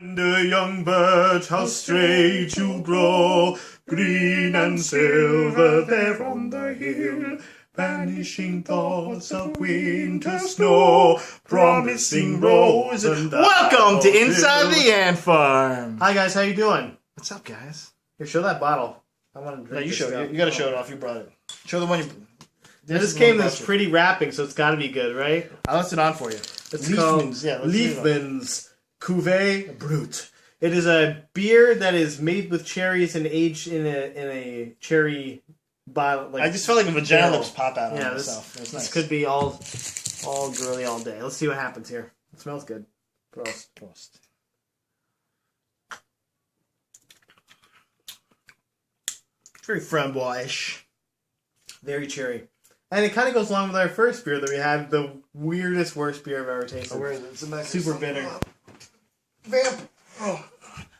The young bird, how straight you grow, green and silver there on the hill, banishing thoughts of winter snow, promising rose and Welcome to Inside the Ant Farm. Hi guys, how you doing? What's up, guys? Here, show that bottle. I want to drink. No, you this show stuff. it. You gotta show it off. You brought it. Show the one you. This came in this pretty wrapping, so it's got to be good, right? I left it on for you. It's Liefmans, called Liefmans Cuvée Brut. It is a beer that is made with cherries and aged in a cherry bottle. Like I just felt like a vagina lips pop out on myself. This Nice. could be all girly all day. Let's see what happens here. It smells good. Prost. Very framboise. Very cherry. And it kind of goes along with our first beer that we had, the weirdest, worst beer I've ever tasted. Oh, where is it? It's in the Super bitter. Vamp. Oh.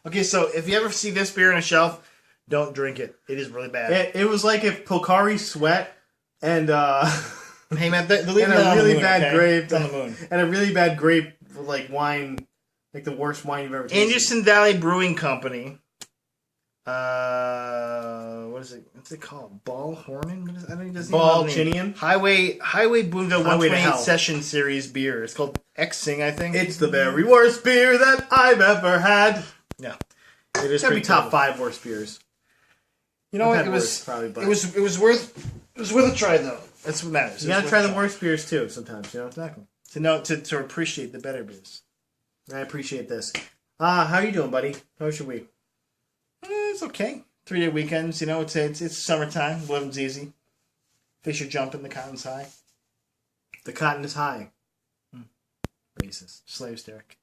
Okay, so if you ever see this beer on a shelf, don't drink it. It is really bad. It was like if Pocari Sweat and Hey man, and a really bad grape It's on the moon. and a really bad grape like wine, like the worst wine you've ever tasted. Anderson Valley Brewing Company. What is it? What's it called? Ball Hornin? What is, I don't know. Ball Chinian? Highway Boonville Highway to 128 Hell. Session Series beer. It's called X-Sing, I think. It's the very worst beer that I've ever had. Yeah. It is Gotta pretty be top terrible. 5 worst beers. You know I've what? had It worse, was probably, but it was worth a try though. That's what matters. you gotta try the worst beers too sometimes, you know? Exactly. To appreciate the better beers. I appreciate this. How you doing, buddy? How was your week? It's okay. 3-day weekends, you know, it's summertime, living's easy. Fish are jumping, the cotton's high. The cotton is high. Racist. Slaves, Derek.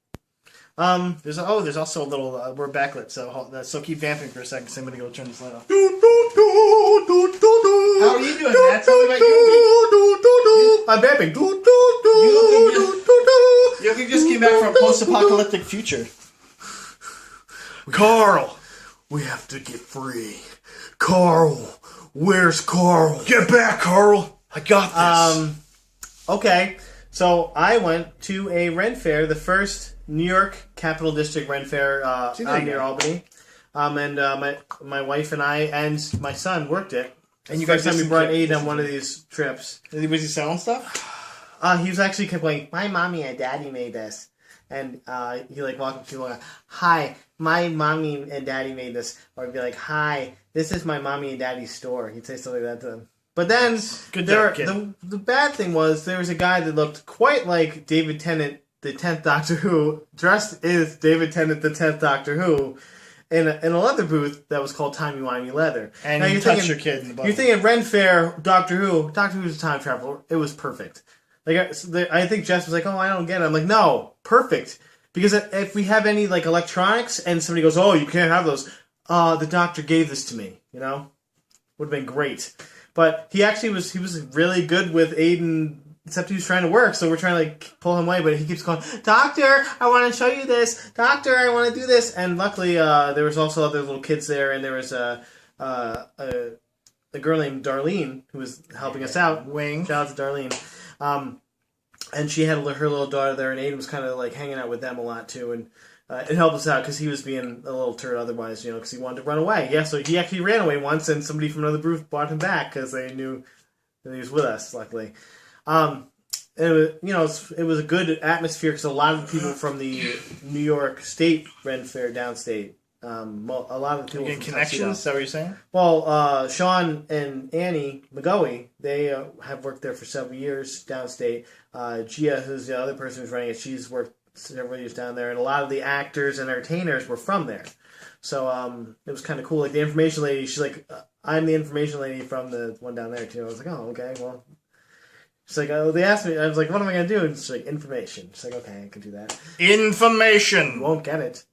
There's There's also a little we're backlit, so keep vamping for a second. Somebody go turn this light off. How are you doing, Matt? Tell me about your I'm vamping. You just came back from a post-apocalyptic future. Carl, we have to get free. Carl, where's Carl? Get back, Carl. I got this. Okay, so I went to a Renn Fair, the first New York Capital District Renn Fair out near Albany. And my wife and I and my son worked it. And you guys time we brought Aiden on one of these trips. Was he selling stuff? He was actually kept going, my mommy and daddy made this. And he like walked up to people like, hi, my mommy and daddy made this. Or he'd be like, hi, this is my mommy and daddy's store. He'd say something like that to them. But then the bad thing was there was a guy that looked quite like David Tennant, the 10th Doctor Who, dressed as David Tennant, the 10th Doctor Who, in a leather booth that was called Timey Wimey Leather. And you touched your kid in the butt. You're thinking Renn Fair, Doctor Who's a time traveler. It was perfect. Like I think Jess was like, oh, I don't get it. I'm like, no, perfect. Because if we have any like electronics and somebody goes, oh, you can't have those, the doctor gave this to me, you know? Would have been great. But he was really good with Aiden, except he was trying to work, so we're trying to like pull him away, but he keeps going, Doctor, I want to show you this. Doctor, I want to do this. And luckily, there was also other little kids there, and there was a girl named Darlene who was helping us out. Wing. Shout out to Darlene. And she had her little daughter there, and Aiden was kind of like hanging out with them a lot too, and it helped us out because he was being a little turd otherwise, you know, because he wanted to run away. Yeah, so he actually ran away once, and somebody from another booth brought him back because they knew that he was with us, luckily. It was a good atmosphere because a lot of the people from the New York State Renn Fair downstate, a lot of the people Getting from connections, Tuxedo. is that what you're saying? Well, Sean and Annie McGoey, they have worked there for several years downstate. Gia, who's the other person who's running it, she's worked several years down there, and a lot of the actors and entertainers were from there. So it was kind of cool. Like the information lady, she's like, I'm the information lady from the one down there too. I was like, oh, okay, well. She's like, oh, they asked me. I was like, what am I going to do? And she's like, information. She's like, okay, I can do that. Information. You won't get it.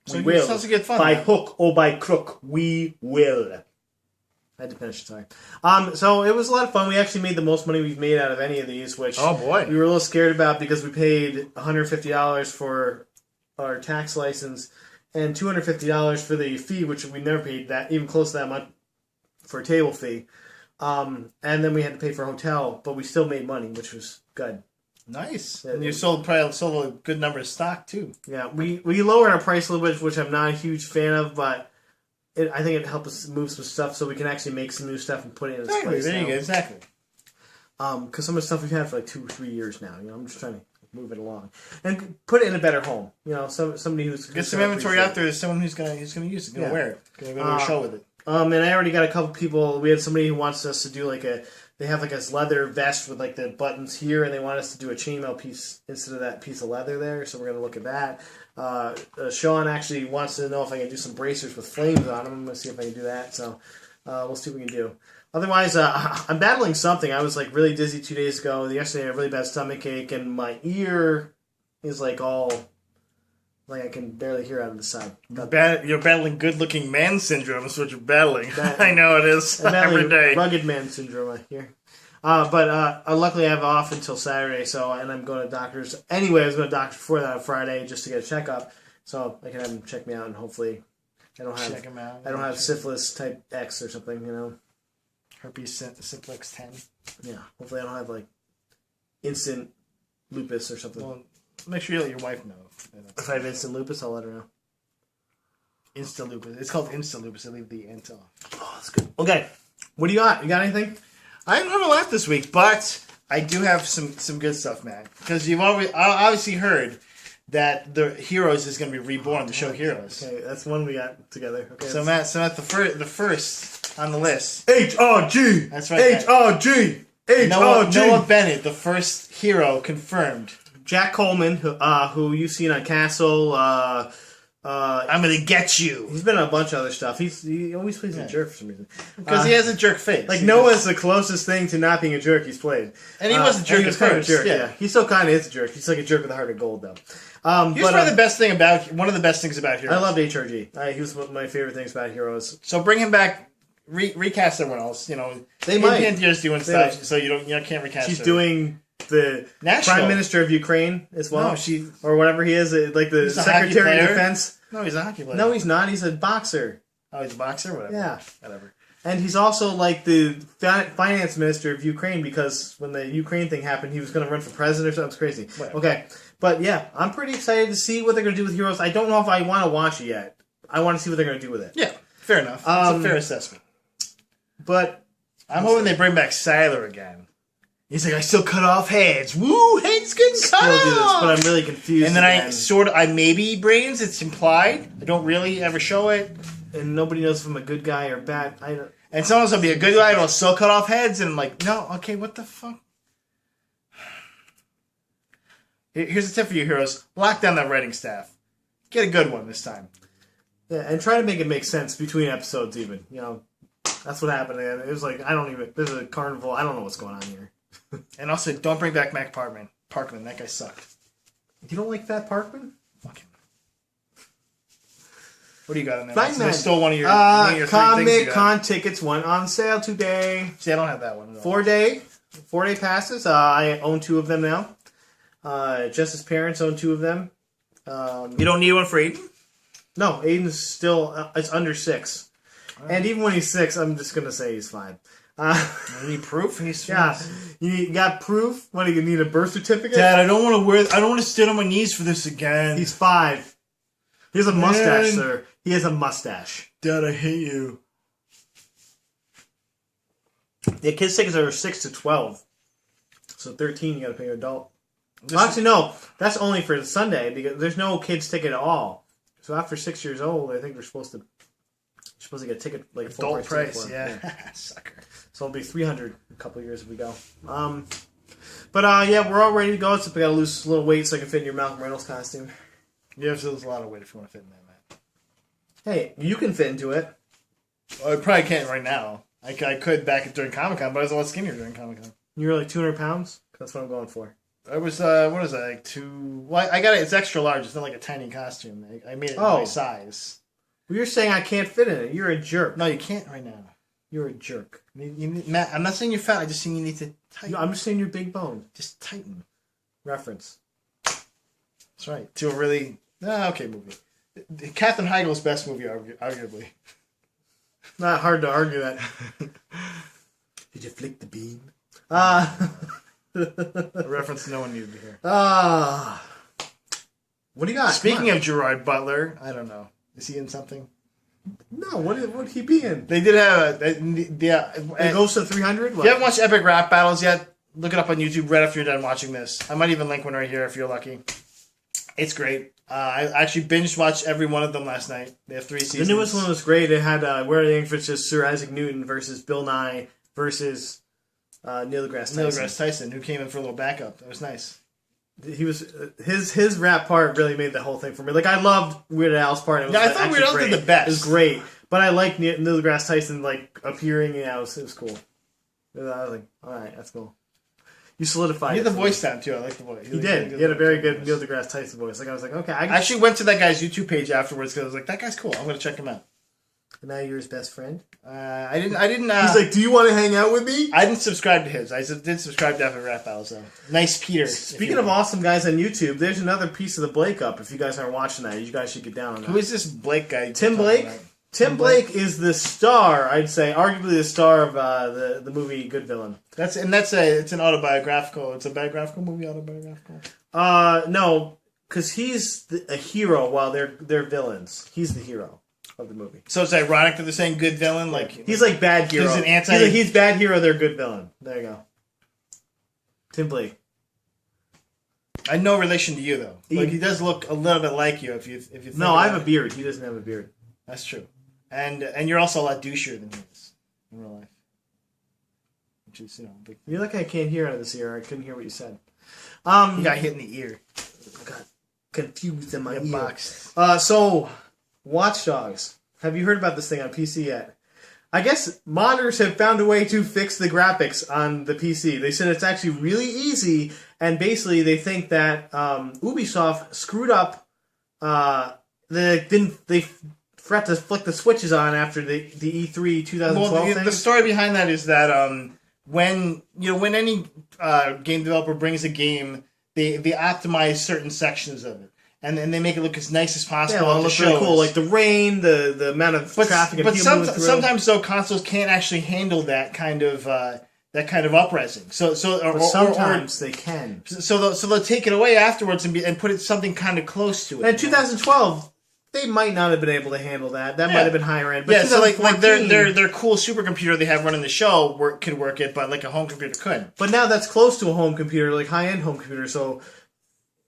So We will. sounds like good fun. By hook or by crook, we will. I had to finish it, sorry. So it was a lot of fun. We actually made the most money we've made out of any of these, which Oh, boy. we were a little scared about because we paid $150 for our tax license and $250 for the fee, which we never paid that even close to that much for a table fee. And then we had to pay for a hotel, but we still made money, which was good. Nice. And you probably sold a good number of stock too. Yeah, we lowered our price a little bit, which I'm not a huge fan of, but I think it helped us move some stuff so we can actually make some new stuff and put it in its place. There you go. Exactly. Because some of the stuff we've had for like 2-3 years now. I'm just trying to move it along and put it in a better home. Somebody who's get some inventory out there. There's someone who's gonna use it, gonna wear it, gonna go to a show with it. And I already got a couple people. We had somebody who wants us to do like they have like this leather vest with like the buttons here, and they want us to do a chainmail piece instead of that piece of leather there. So we're gonna look at that. Sean actually wants to know if I can do some bracers with flames on them. I'm gonna see if I can do that. So we'll see what we can do. Otherwise, I'm battling something. I was like really dizzy 2 days ago. Yesterday, I had a really bad stomach ache, and my ear is like all like I can barely hear out of the side. You're battling good-looking man syndrome. Is what you're battling. I know it is every day. Rugged man syndrome here. But luckily, I have off until Saturday. And I'm going to doctors anyway. I was going to doctor before that on Friday just to get a checkup, so I can have them check me out, and hopefully, I don't have syphilis type X or something. Herpes simplex 10. Yeah, hopefully I don't have like instant lupus or something. Well, make sure you let your wife know. If I have instant lupus, I'll let her know. Insta lupus. It's called insta lupus. I leave the int off. Oh, that's good. Okay, what do you got? You got anything? I don't have a lot this week, but I do have some good stuff, man. Because you've obviously heard that the Heroes is going to be Reborn, the show Heroes. Okay, that's one we got together. Okay, so Matt, the first on the list. HRG. That's right. HRG. HRG. Noah Bennett, the first hero confirmed. Jack Coleman, who you've seen on Castle. I'm gonna get you. He's been on a bunch of other stuff. He always plays a jerk for some reason. Because he has a jerk face. Like Noah's the closest thing to not being a jerk he's played. And he was a jerk at first. Yeah. He still kind of is a jerk. He's like a jerk with a heart of gold, though. Here's one of the best things about Heroes. I loved HRG. He was one of my favorite things about Heroes. So bring him back. Recast everyone else. They might. Panthea's doing stuff, so you can't recast. She's her. doing the Prime Minister of Ukraine as well. No, or whatever he is, like the Secretary of Defense. No, he's a hockey player. No, he's not. He's a boxer. Oh, he's a boxer? Whatever. Yeah. Whatever. And he's also like the finance minister of Ukraine because when the Ukraine thing happened, he was going to run for president or something. It's crazy. Whatever. Okay. But yeah, I'm pretty excited to see what they're going to do with Heroes. I don't know if I want to watch it yet. I want to see what they're going to do with it. Yeah, fair enough. That's a fair assessment. But I'm hoping they bring back Siler again. He's like, I still cut off heads. Woo, heads getting cut off. Do this, but I'm really confused. And then I maybe brains. It's implied. I don't really ever show it. And nobody knows if I'm a good guy or bad. And someone's gonna be a good guy and will still cut off heads. And I'm like, no, okay, what the fuck? Here's a tip for you, Heroes. Lock down that writing staff. Get a good one this time. Yeah, and try to make it make sense between episodes even. That's what happened. It was like, there's a carnival. I don't know what's going on here. And also, don't bring back Mac Parkman. That guy sucked. You don't like Fat Parkman? Fuck him. What do you got on there? I stole one of your three things. Comic-Con tickets went on sale today. See, I don't have that one. 4-day passes. I own 2 of them now. Jess's parents own 2 of them. You don't need one for Aiden? No, Aiden's still it's under 6. Right. And even when he's 6, I'm just going to say he's 5. You need proof? You got proof? What, do you need a birth certificate? Dad, I don't want to sit on my knees for this again. He's 5. He has a mustache, sir. He has a mustache. Dad, I hate you. The kids' tickets are 6 to 12. So 13, you got to pay your adult. Actually, no. That's only for Sunday because there's no kids' ticket at all. So after 6 years old, I think they're supposed to get a ticket like a full adult price. Yeah, sucker. So it'll be $300 in a couple of years if we go. Yeah, we're all ready to go. Except we got to lose a little weight so I can fit in your Malcolm Reynolds costume. You have to lose a lot of weight if you want to fit in that, Matt. Hey, you can fit into it. Well, I probably can't right now. I could back during Comic-Con, but I was a lot skinnier during Comic-Con. You were like 200 pounds? That's what I'm going for. I was, what is that, like 2... Well, I got it. It's extra large. It's not like a tiny costume. I made it my size. Well, you're saying I can't fit in it. You're a jerk. No, you can't right now. You're a jerk. Matt, I'm not saying you're fat. I'm just saying you need to tighten. No, I'm just saying you're big bone. Just tighten. Reference. That's right. To a really... okay movie. Katherine Heigl's best movie, arguably. Not hard to argue that. Did you flick the beam? A reference no one needed to hear. What do you got? Speaking of Gerard Butler, I don't know. Is he in something? No, what would he be in? They did have It goes to 300? If you haven't watched Epic Rap Battles yet, look it up on YouTube right after you're done watching this. I might even link one right here if you're lucky. It's great. I actually binge watched every one of them last night. They have 3 seasons. The newest one was great. It had Where Are the Ink versus Sir Isaac Newton versus Bill Nye versus Neil deGrasse Tyson. Neil deGrasse Tyson, who came in for a little backup. That was nice. He was his rap part really made the whole thing for me. Like I loved Weird Al's part. It was I thought Weird Al did the best. It was great, but I like Neil deGrasse Tyson like appearing. Yeah, it was cool. I was like, all right, that's cool. You solidified. He had the voice down too. I like the voice. He did. He had a very good Neil deGrasse Tyson voice. Like I was like, okay. I actually went to that guy's YouTube page afterwards because I was like, that guy's cool. I'm going to check him out. And now you're his best friend. I didn't. He's like, do you want to hang out with me? I didn't subscribe to his. I did subscribe to Epic Rap Battles though. Nice Peter. Speaking of awesome guys on YouTube, there's another piece of the Blake up. If you guys aren't watching that, you guys should get down on that. Who is this Blake guy? Tim Blake. Tim Blake is the star, I'd say, arguably the star of the movie Good Villain. It's an autobiographical. It's a biographical movie, autobiographical. No, because he's a hero while they're villains. He's the hero of the movie. So it's ironic that they're saying good villain, like he's like bad hero. He's bad hero. They're good villain. There you go. Tim Blake. I had no relation to you though. Like he does look a little bit like you if you. No, I have a beard. He doesn't have a beard. That's true. And you're also a lot douchier than he is in real life. Which is, big. You're like I can't hear out of this ear. I couldn't hear what you said. You got hit in the ear. I got confused in my ear. Boxed. So, Watch Dogs. Have you heard about this thing on PC yet? I guess modders have found a way to fix the graphics on the PC. They said it's actually really easy, and basically they think that Ubisoft screwed up. They forgot to flick the switches on after the E3 2012 thing. The story behind that is that when any game developer brings a game, they optimize certain sections of it, and then they make it look as nice as possible. Yeah, well, it looks really cool, like the rain, the amount of traffic. But sometimes though consoles can't actually handle that kind of up-resing. So sometimes they can. So they'll take it away afterwards and put it something kind of close to it. And in 2012. They might not have been able to handle that. That might have been higher end. But yeah, so like their cool supercomputer they have running the show could work it, but like a home computer couldn't. But now that's close to a home computer, like high end home computer. So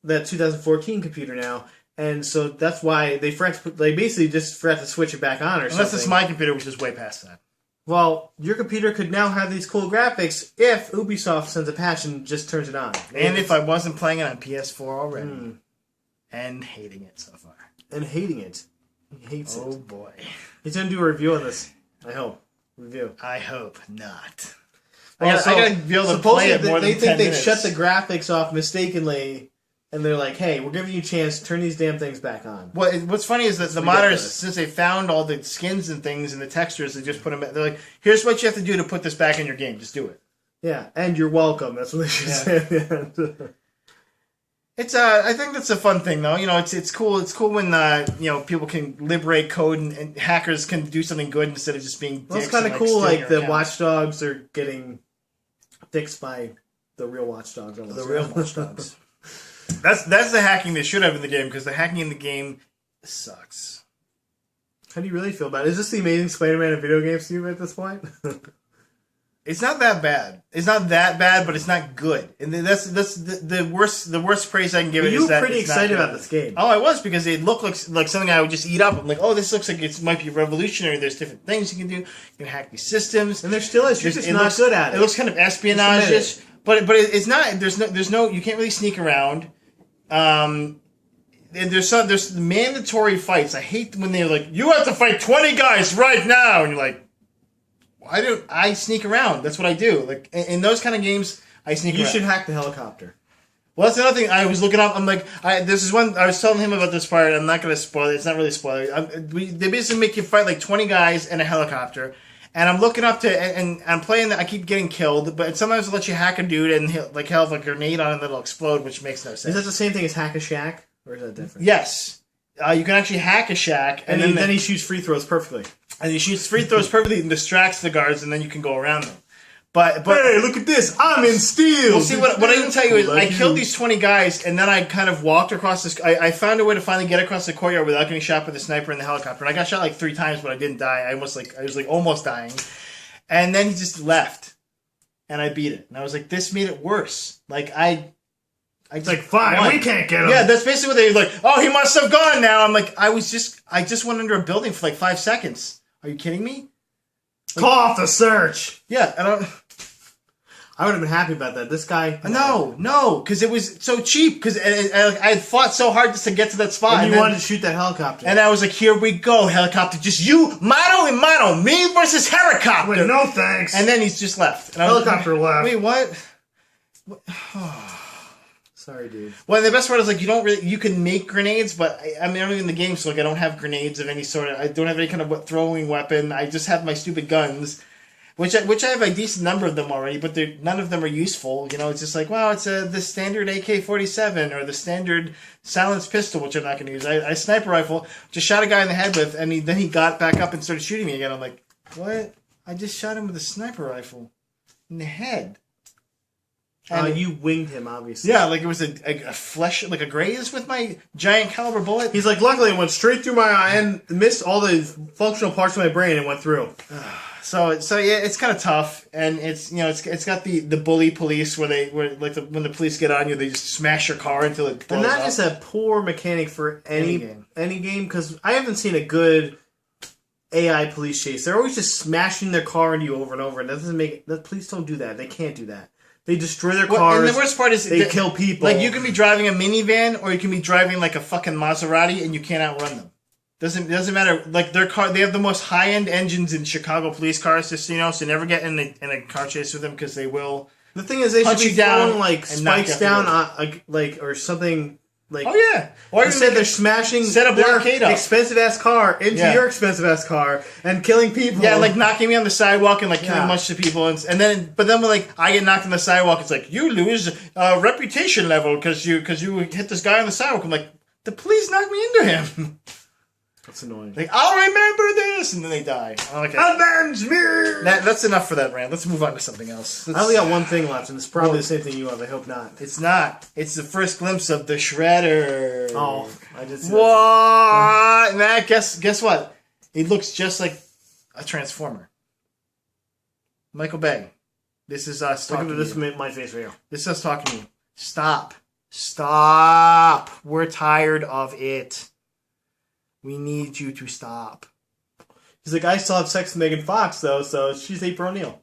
that 2014 computer now, and so that's why they basically just forgot to switch it back on or something. Unless it's my computer, which is way past that. Well, your computer could now have these cool graphics if Ubisoft sends a patch and just turns it on. And if I wasn't playing it on PS4 already, and hating it so far. And hating it. He hates it. Oh boy. He's going to do a review on this. I hope. Review. I hope not. Well, I gotta be able to play it more than 10 minutes. They think they shut the graphics off mistakenly, and they're like, hey, we're giving you a chance to turn these damn things back on. Well, what's funny is that the modders, since they found all the skins and things and the textures, they just put them. They're like, here's what you have to do to put this back in your game. Just do it. Yeah, and you're welcome. That's what they should say at the end. It's I think that's a fun thing though. It's cool. It's cool when people can liberate code and hackers can do something good instead of just being. Well, it's kind of cool. Like the Watch Dogs are getting fixed by the real Watch Dogs. Almost. The real Watch Dogs. That's the hacking they should have in the game because the hacking in the game sucks. How do you really feel about it? Is this the Amazing Spider-Man of video games to you at this point? It's not that bad. It's not that bad, but it's not good. And that's the worst. The worst praise I can give it is that you were pretty excited about this game. Oh, I was because it looked like something I would just eat up. I'm like, oh, this looks like it might be revolutionary. There's different things you can do. You can hack these systems, and there still is. You're just not good at it. It looks kind of espionage-ish, but it's not. There's no. You can't really sneak around. And there's mandatory fights. I hate when they're like, you have to fight 20 guys right now, and you're like. I sneak around. That's what I do. Like in those kind of games, I sneak around. You should hack the helicopter. Well, that's another thing. I was looking up. I'm like, this is one. I was telling him about this part. I'm not going to spoil it. It's not really a spoiler. They basically make you fight like 20 guys in a helicopter. And I'm looking up and I'm playing that. I keep getting killed, but sometimes they'll let you hack a dude and he'll have a grenade on it that'll explode, which makes no sense. Is that the same thing as Hack-a-Shaq? Or is that different? Yes. You can actually hack a shack. And then he shoots free throws perfectly. And he shoots free throws perfectly and distracts the guards, and then you can go around them. But hey, look at this! I'm in steel. Well, see, what I can tell you is, I killed these 20 guys, and then I kind of walked across this. I found a way to finally get across the courtyard without getting shot by the sniper in the helicopter. And I got shot like 3 times, but I didn't die. I was almost dying. And then he just left, and I beat it. And I was like, this made it worse. Like it's like, fine, we can't get him. Yeah, that's basically what they were like. Oh, he must have gone now. I'm like, I just went under a building for like 5 seconds. Are you kidding me? Like, call off the search. Yeah, I would have been happy about that. This guy... No, because it was so cheap. Because I had fought so hard just to get to that spot. And you wanted to shoot that helicopter. And I was like, here we go, helicopter. Just you, mano and mano. Me versus helicopter. Wait, no thanks. And then he's just left. And Helicopter left. Wait, what? Sorry, dude. Well, the best part is, like, you can make grenades, but I'm not even in the game, so, like, I don't have grenades of any sort. I don't have any kind of throwing weapon. I just have my stupid guns. Which I have a decent number of them already, but none of them are useful. You know, it's just like, wow, it's the standard AK-47 or the standard silenced pistol, which I'm not going to use. I sniper rifle, just shot a guy in the head with, and then he got back up and started shooting me again. I'm like, what? I just shot him with a sniper rifle in the head. You winged him, obviously. Yeah, like it was a flesh, like a graze with my giant caliber bullet. He's like, luckily it went straight through my eye and missed all the functional parts of my brain and went through. So yeah, it's kind of tough, and it's it's got the bully police when the police get on you, they just smash your car until it blows up. And that up. is a poor mechanic for any game, because I haven't seen a good AI police chase. They're always just smashing their car into you over and over, and that doesn't make it. Police don't do that. They can't do that. They destroy their cars. And the worst part is they kill people. Like, you can be driving a minivan, or you can be driving like a fucking Maserati, and you can't outrun them. Doesn't matter. Like, their car, they have the most high end engines in Chicago police cars. Just so never get in a car chase with them, because they will. The thing is, they should be throwing like spikes down, or something. Like, oh yeah, or instead they're smashing their expensive ass car into your expensive ass car and killing people. Yeah, like knocking me on the sidewalk and like killing a bunch of people, but then when like I get knocked on the sidewalk, it's like you lose reputation level because you hit this guy on the sidewalk. I'm like, the police knocked me into him. That's annoying. Like, I'll remember this, and then they die. Okay. Avenge me! That's enough for that rant. Let's move on to something else. I only got one thing left, and it's probably the same thing you have. I hope not. It's not. It's the first glimpse of the Shredder. Oh, I did see what? Matt, guess what? It looks just like a Transformer. Michael Bay. This is us talking to you. This is my face for you. This is us talking to you. Stop. Stop. We're tired of it. We need you to stop. He's like, I still have sex with Megan Fox, though, so she's April O'Neil.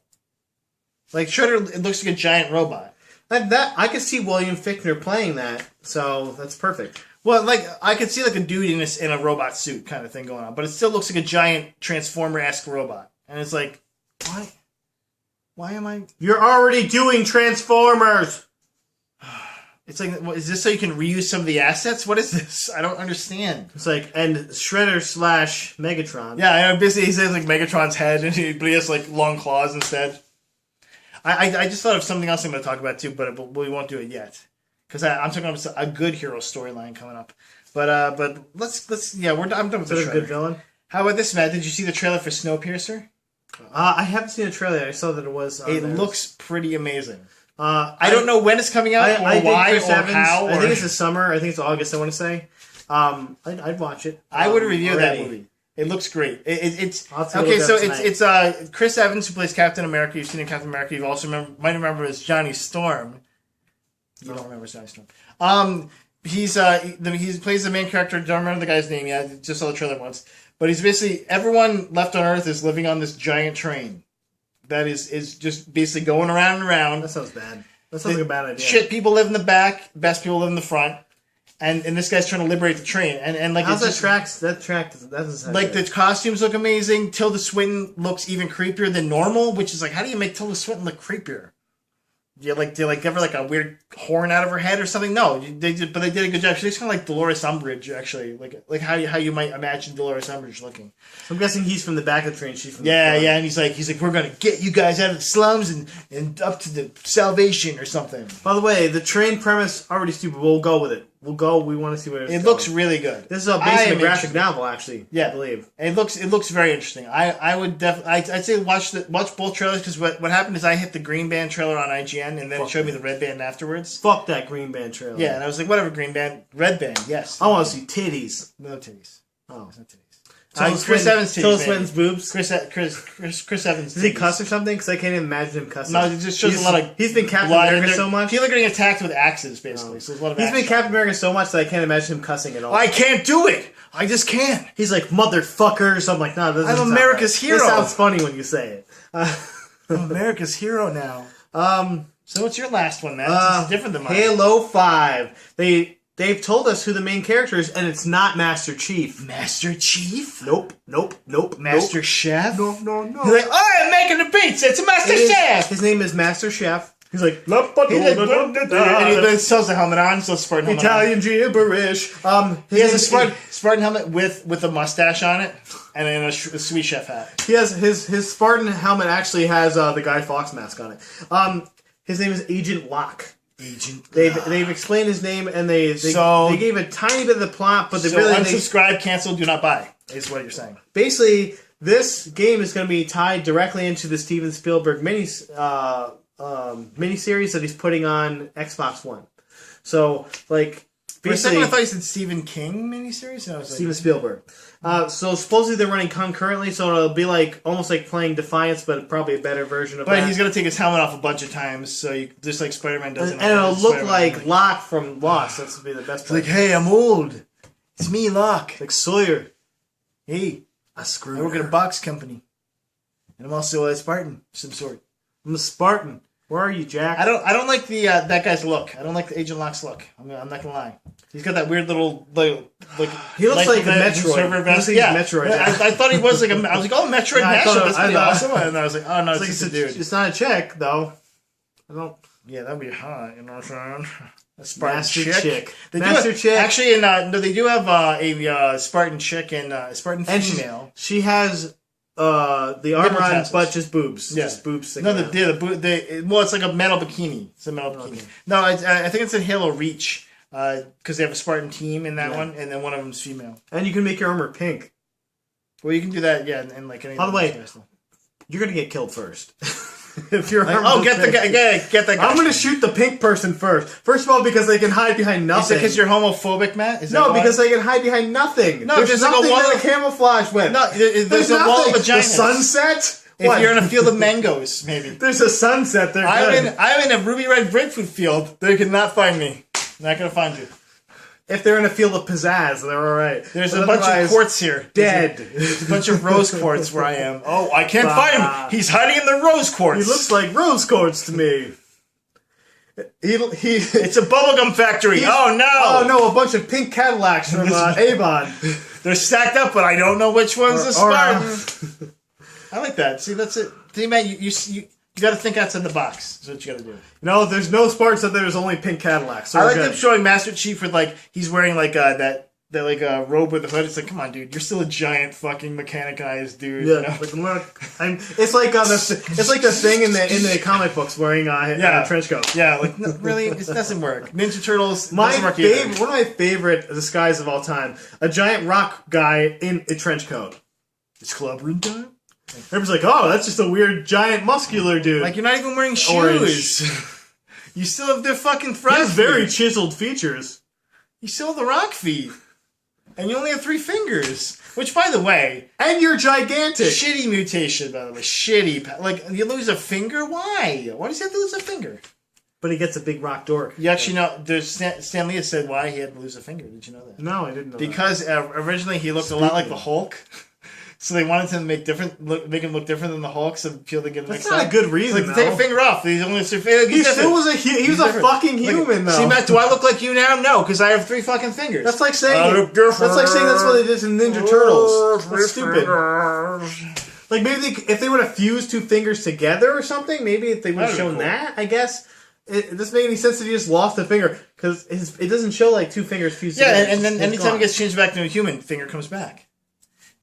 Like, Shredder, it looks like a giant robot. I could see William Fichtner playing that, so that's perfect. Well, like, I could see like a dude in a robot suit kind of thing going on, but it still looks like a giant Transformer-esque robot. And it's like, why? Why am I... You're already doing Transformers! It's like, is this so you can reuse some of the assets? What is this? I don't understand. It's like, and Shredder / Megatron. Yeah, I know, basically he says like Megatron's head, but he has like long claws instead. I just thought of something else I'm going to talk about too, but we won't do it yet. Because I'm talking about a good hero storyline coming up. But let's I'm done with the Shredder. A good villain? How about this, Matt? Did you see the trailer for Snowpiercer? I haven't seen a trailer. I saw that it was... It looks pretty amazing. I don't know when it's coming out, or why, or how. I think it's the summer. I think it's August, I want to say. I'd watch it. I would review that movie. It looks great. It's okay. So it's Chris Evans, who plays Captain America. You've seen him in Captain America. You also might remember as Johnny Storm. You don't remember Johnny Storm. He plays the main character. Don't remember the guy's name yet. Just saw the trailer once. But he's basically, everyone left on Earth is living on this giant train. That is just basically going around and around. That sounds bad. That sounds like a bad idea. Shit people live in the back, best people live in the front. And this guy's trying to liberate the train. And like, how's that track doesn't like, the costumes look amazing. Tilda Swinton looks even creepier than normal, which is like, how do you make Tilda Swinton look creepier? Do you give her like a weird horn out of her head or something? No, they did a good job. She looks kind of like Dolores Umbridge, actually, like how you might imagine Dolores Umbridge looking. So I'm guessing he's from the back of the train. She's from the front. And he's like we're gonna get you guys out of the slums and up to the salvation or something. By the way, the train premise already stupid. We'll go with it. we'll go. We want to see where it looks really good. This is based on a graphic novel, actually. Yeah, I believe it looks very interesting. I would definitely. I'd say watch both trailers because what happened is I hit the Green Band trailer on IGN and then it showed me the Red Band afterwards. Fuck that Green Band trailer. Yeah, and I was like, whatever, Green Band, Red Band, yes. I want to see titties. No titties. Oh, no titties. Chris Evans' titties. Tilda Swinton's boobs. Chris Evans' titties. Does he cuss or something? Because I can't even imagine him cussing. No, it just shows a lot of. He's been Captain America so much. People are getting attacked with axes, basically. So there's a lot of. He's been Captain America so much that I can't imagine him cussing at all. I can't do it. I just can't. He's like motherfucker. So I'm like, no, I'm America's hero. This sounds funny when you say it. I'm America's hero now. So what's your last one, man? This is different than mine. Halo 5. They've told us who the main character is, and it's not Master Chief. Master Chief? Nope. Master Chef? No. He's like, oh, I'm making the pizza. It's a Master Chef. His name is Master Chef. He's like, and he sells the helmet on, so Spartan helmet Italian gibberish. He has a Spartan helmet with a mustache on it, and then a sweet chef hat. He has his Spartan helmet actually has the Guy Fawkes mask on it. His name is Agent Locke. They've explained his name and they gave a tiny bit of the plot, but they really unsubscribe, cancel, do not buy is what you're saying. Basically, this game is going to be tied directly into the Steven Spielberg miniseries that he's putting on Xbox One. So, like, for a second, I thought you said Stephen King miniseries. And I was Steven Spielberg. So supposedly they're running concurrently, so it'll be like almost like playing Defiance, but probably a better version of that. But he's gonna take his helmet off a bunch of times, so just like Spider-Man does. And it'll look like Locke from Lost. That's would be the best part. Like, hey, I'm old. It's me, Locke. Like Sawyer. Hey, I work at a box company, and I'm also a Spartan of some sort. I'm a Spartan. Where are you, Jack? I don't like the that guy's look. I don't like the Agent Locke's look. I'm not gonna lie. He's got that weird little like he looks like a Metroid. Metroid. I thought he was like I was like, oh, Metroid mashup. That's pretty awesome. And I was like, oh no, it's just a dude. It's not a chick though. I don't. Yeah, that'd be hot. You know what I'm saying? A Spartan Master chick. Master chick. Actually, no, they do have a Spartan chick and a Spartan female. She has the armor on, but just boobs. Yeah. Just boobs. No, well, it's like a metal bikini. It's a metal bikini. Okay. No, I think it's in Halo Reach because they have a Spartan team in that one, and then one of them's female. And you can make your armor pink. Well, you can do that, yeah, and like any. By the way, you're gonna get killed first. If you're get that guy. I'm gonna shoot the pink person first. First of all, because they can hide behind nothing. Is it because you're homophobic, Matt? No, because they can hide behind nothing. No, there's nothing like a wall of camouflage with. No, there's a wall of vaginas. The sunset. If you're in a field of mangoes, maybe there's a sunset there. I'm in a ruby red grapefruit field. They cannot find me. Not gonna find you. If they're in a field of pizzazz, they're all right. There's a bunch of quartz here. Dead. There's a bunch of rose quartz where I am. Oh, I can't find him. He's hiding in the rose quartz. He looks like rose quartz to me. It's a bubblegum factory. Oh, no. Oh, no, a bunch of pink Cadillacs from Avon. They're stacked up, but I don't know which one's a Spartan. I like that. See, that's it. See, man, you got to think outside the box. That's what you got to do. No, there's no Spartans out there. There's only pink Cadillacs. So I like them showing Master Chief with like he's wearing like that like a robe with a hood. It's like, come on, dude, you're still a giant fucking mechanized dude. Yeah, you know? like look, it's like the thing in the comic books wearing a trench coat. Yeah, like no, really, it doesn't work. Ninja Turtles. One of my favorite disguises of all time: a giant rock guy in a trench coat. It's club room time. Everyone's like, oh, that's just a weird, giant, muscular dude. Like, you're not even wearing shoes. You still have their fucking front feet. He has very chiseled features. You still have the rock feet. And you only have 3 fingers. Which, by the way... And you're gigantic. Shitty mutation, by the way. Shitty. Like, you lose a finger? Why? Why does he have to lose a finger? But he gets a big rock dork. You actually know... Stan Lee has said why he had to lose a finger. Did you know that? No, I didn't know because originally he looked a lot like the Hulk. So they wanted to make him look different than the Hulk, so people to get mixed up. That's not a good reason. Like, take a finger off. He only he still was he was a fucking human though. See, Matt, do I look like you now? No, because I have 3 fucking fingers. That's like saying that's what they did in Ninja Turtles. That's stupid. Like maybe if they would have fused 2 fingers together or something, maybe if they would have shown that. I guess it doesn't make any sense that he just lost a finger because it doesn't show like 2 fingers fused together. Yeah, and then anytime it gets changed back to a human, finger comes back.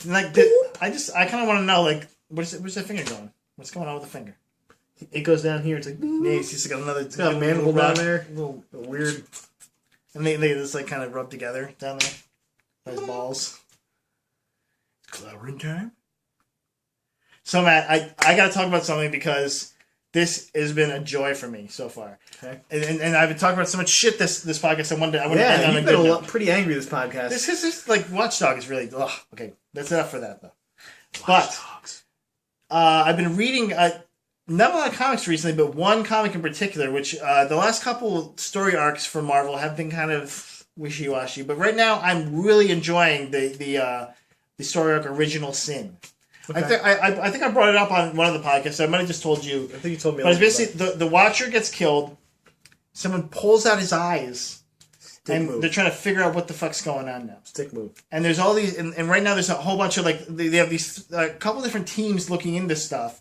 Like, I kind of want to know, like, where's that finger going? What's going on with the finger? It goes down here. It's like, he's got another. It's got a mandible down there. A little weird. And they just like kind of rub together down there by his balls. It's clobbering time. So Matt, I got to talk about something because this has been a joy for me so far. Okay. And I've been talking about so much shit this podcast. I wanted to end on you've been pretty angry this podcast. This is like Watchdog is really okay. That's enough for that though. Watchdogs. I've been reading not a lot of comics recently, but one comic in particular, which the last couple story arcs for Marvel have been kind of wishy-washy. But right now, I'm really enjoying the story arc Original Sin. Okay. I think I brought it up on one of the podcasts. So I might have just told you. I think you told me. But it's basically the Watcher gets killed. Someone pulls out his eyes, and they're trying to figure out what the fuck's going on now. Stick move. And there's all these, and right now there's a whole bunch of they have these couple different teams looking into stuff.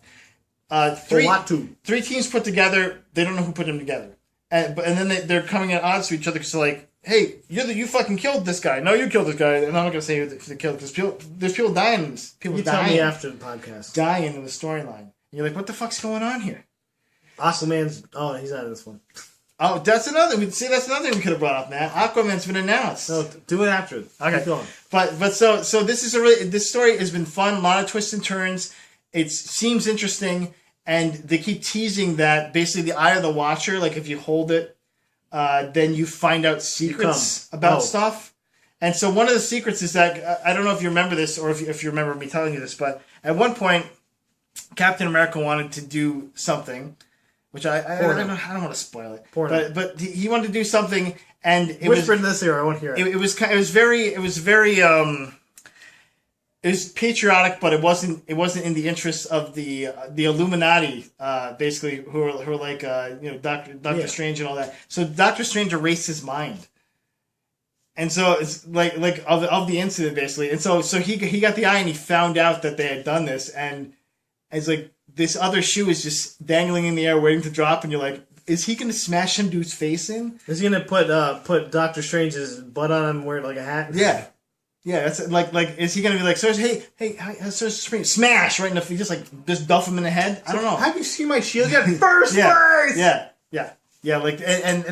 Three teams put together. They don't know who put them together, and then they're coming at odds to each other because they're like, hey, you fucking killed this guy. No, you killed this guy. And I'm not going to say who they killed because there's people dying. People tell me after the podcast. Dying in the storyline. And you're like, what the fuck's going on here? Aquaman's... Oh, he's not in this one. Oh, that's another... That's another thing we could have brought up, Matt. Aquaman's been announced. No, do it after. Okay. Keep going. But so this is this story has been fun. A lot of twists and turns. It seems interesting. And they keep teasing that basically the Eye of the Watcher, like if you hold it, then you find out secrets about stuff. And so one of the secrets is that, I don't know if you remember this or if you remember me telling you this, but at one point, Captain America wanted to do something, which I don't want to spoil it. But he wanted to do something, and it whisper in this ear, I want to hear it. It was patriotic, but it wasn't in the interest of the Illuminati, basically, who are like Doctor Strange and all that. So Doctor Strange erased his mind, and so it's like of the incident basically. And so he got the eye and he found out that they had done this, and it's like this other shoe is just dangling in the air waiting to drop, and you're like, is he going to smash some dude's face in? Is he going to put Doctor Strange's butt on him, wear like a hat? Yeah. Yeah, that's like is he gonna be like, Sir Supreme, smash right in the face, just duff him in the head? I don't know. Have you seen my shield get first place? Yeah. Like and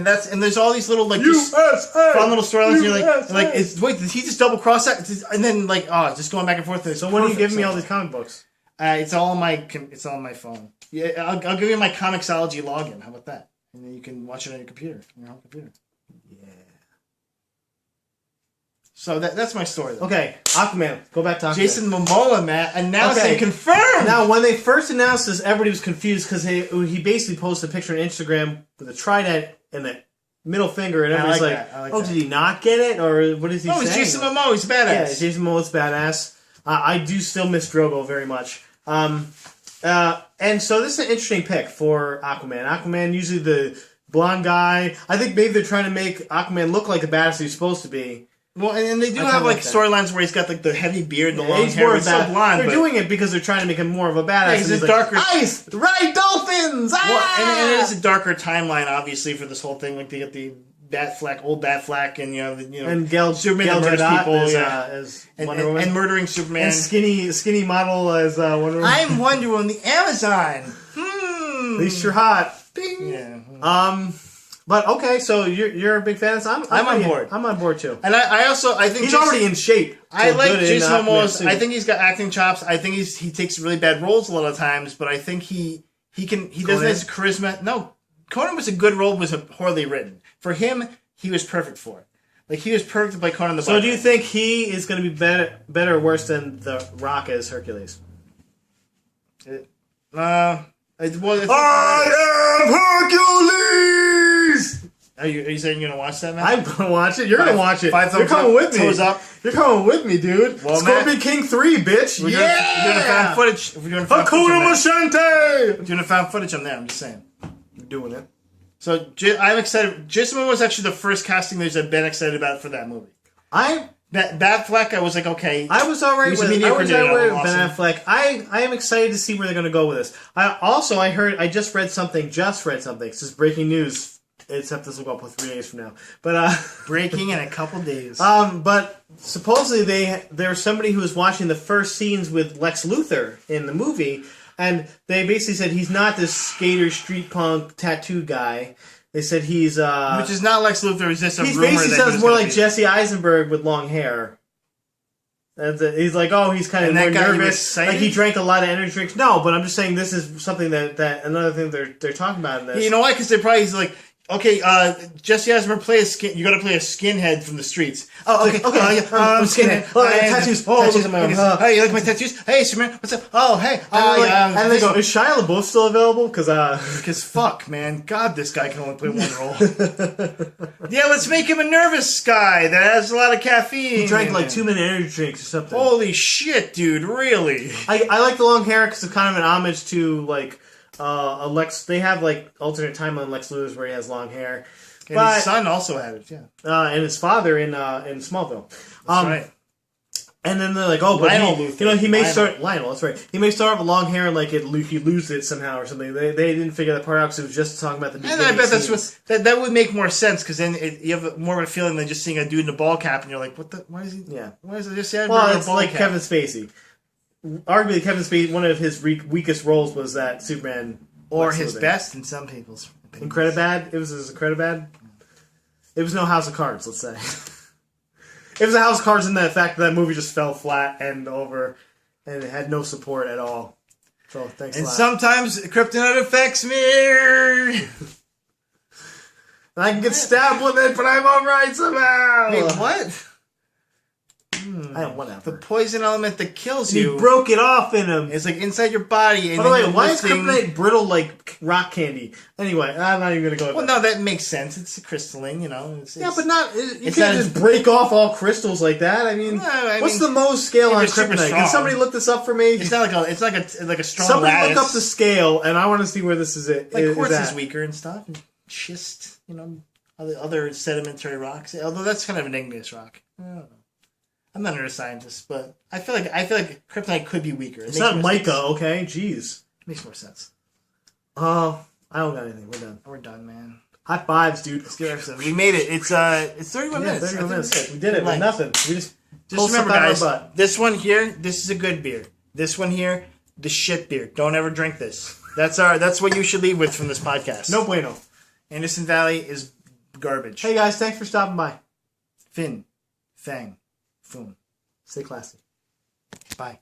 there's all these little fun little storylines. You're wait, did he just double cross that? And then just going back and forth. So when are you giving me all these comic books? It's all on my phone. Yeah, I'll give you my Comixology login. How about that? And then you can watch it on your computer, your home computer. Yeah. So that's my story, though. Okay, Aquaman. Go back to Aquaman. Jason Momoa, Matt, announcing confirmed! Now, when they first announced this, everybody was confused because he basically posted a picture on Instagram with a trident and a middle finger, and everybody's did he not get it? Or what is he saying? No, it's Jason Momoa. He's badass. Yeah, Jason Momoa's badass. I do still miss Drogo very much. And so this is an interesting pick for Aquaman. Aquaman, usually the blonde guy. I think maybe they're trying to make Aquaman look like the badass he's supposed to be. Well, and they do have storylines where he's got the heavy beard, the long hair. He's so blonde. They're doing it because they're trying to make him more of a badass. Yeah, he's darker. Ice, ride dolphins. Well, and it is a darker timeline, obviously, for this whole thing. Like they get the old Batfleck, and and Superman murders people as Wonder Woman, and murdering Superman, and skinny model as Wonder Woman. I'm Wonder Woman, the Amazon. At least you're hot. Bing. Yeah. But okay, so you're a big fan. So I'm on board. I'm on board too. And I think he's already in shape. I like Jason Momoa. I think he's got acting chops. I think he takes really bad roles a lot of times, but I think he doesn't have his charisma. No, Conan was a good role, was poorly written. For him, he was perfect for it. Like he was perfect to play Conan the Barbarian. So do you think he is going to be better or worse than The Rock as Hercules? I am Hercules! Are you saying you're going to watch that, man? I'm going to watch it. You're going to watch it. You're coming with me. Toes up. You're coming with me, dude. Well, Scorpion King 3, bitch. We're doing found footage. Hakuna Machete! We're doing found footage on there. I'm just saying. You're doing it. So I'm excited. Jason Momoa was actually the first casting news I've been excited about for that movie. Batfleck, I was like, okay. I was alright with Ben Affleck. I am excited to see where they're going to go with this. I just read something. This is breaking news. Except this will go up 3 days from now. But breaking in a couple days. But supposedly there's somebody who was watching the first scenes with Lex Luthor in the movie, and they basically said he's not this skater, street punk, tattoo guy. They said he's which is not Lex Luthor. It's just a he rumor basically that sounds he was more gonna like be. Jesse Eisenberg with long hair. That's it. He's like, oh, he's kind of And that more guy, he was nervous. excited? Like he drank a lot of energy drinks. No, but I'm just saying this is something that another thing they're talking about in this. You know why? Because they probably like, okay, Jesse Eisenberg you got to play a skinhead from the streets. Oh, okay, I'm skinhead. Oh, I got tattoos. Tattoos on my arm. Hey, you like my tattoos? Hey, Superman, what's up? Oh, hey. And they go, is Shia LaBeouf still available? Because fuck, man. God, this guy can only play one role. Yeah, let's make him a nervous guy that has a lot of caffeine. He drank like 2 minute energy drinks or something. Holy shit, dude, really? I like the long hair because it's kind of an homage to like a Lex. They have like alternate timeline Lex Luthor's where he has long hair. And his son also had it, yeah. And his father in Smallville. That's right. And then they're like, oh, but Lionel he, Luthor. you know, he may Lionel. start Lionel. That's right. He may start off with long hair and like he loses it somehow or something. They didn't figure that part out because it was just talking about the beginning. And I bet that's scenes. that would make more sense because then you have more of a feeling than just seeing a dude in a ball cap and you're like, what the? Why is he? Yeah. Why is it just a Well, it's ball like cap? Kevin Spacey. Arguably, Kevin Spacey. One of his weakest roles was that Superman, Or Lex his Luthor. best in some people's opinions. Incredibad. It was his Incredibad. It was no House of Cards. Let's say. It was a House of Cards in the fact that movie just fell flat and over, and it had no support at all. So thanks. And a lot. sometimes kryptonite affects me. And I can get stabbed with it, but I'm alright somehow. Wait, what? I don't whatever. The poison element that kills And he you broke it off in him. is like inside your body. And By the way, then why is lifting- kryptonite brittle like rock candy? Anyway, I'm not even gonna go. Well, no, that makes sense. It's crystalline, you know. Yeah, but not. You it's can't not- just break off all crystals like that. I mean, No, I what's mean, the Mohs scale if on it's super kryptonite? strong. Can somebody look this up for me? It's not like a strong Somebody lattice. look up the scale, and I want to see where this is. Like quartz is at. weaker and stuff. And schist, you know, other sedimentary rocks. Although that's kind of an igneous rock. I don't know. I'm not a scientist, but I feel like kryptonite could be weaker. It's not mica, okay? Jeez. Makes more sense. I don't got anything. We're done. We're done, man. High fives, dude. Let's get episode. We made it. It's 31 Yeah, minutes. 31 I think minutes. We did it with Like, nothing. We just pulled remember, stuff out of guys. our butt. This one here. This is a good beer. This one here, the shit beer. Don't ever drink this. That's what you should leave with from this podcast. No bueno. Anderson Valley is garbage. Hey guys, thanks for stopping by. Fang Fum. Stay classy. Bye.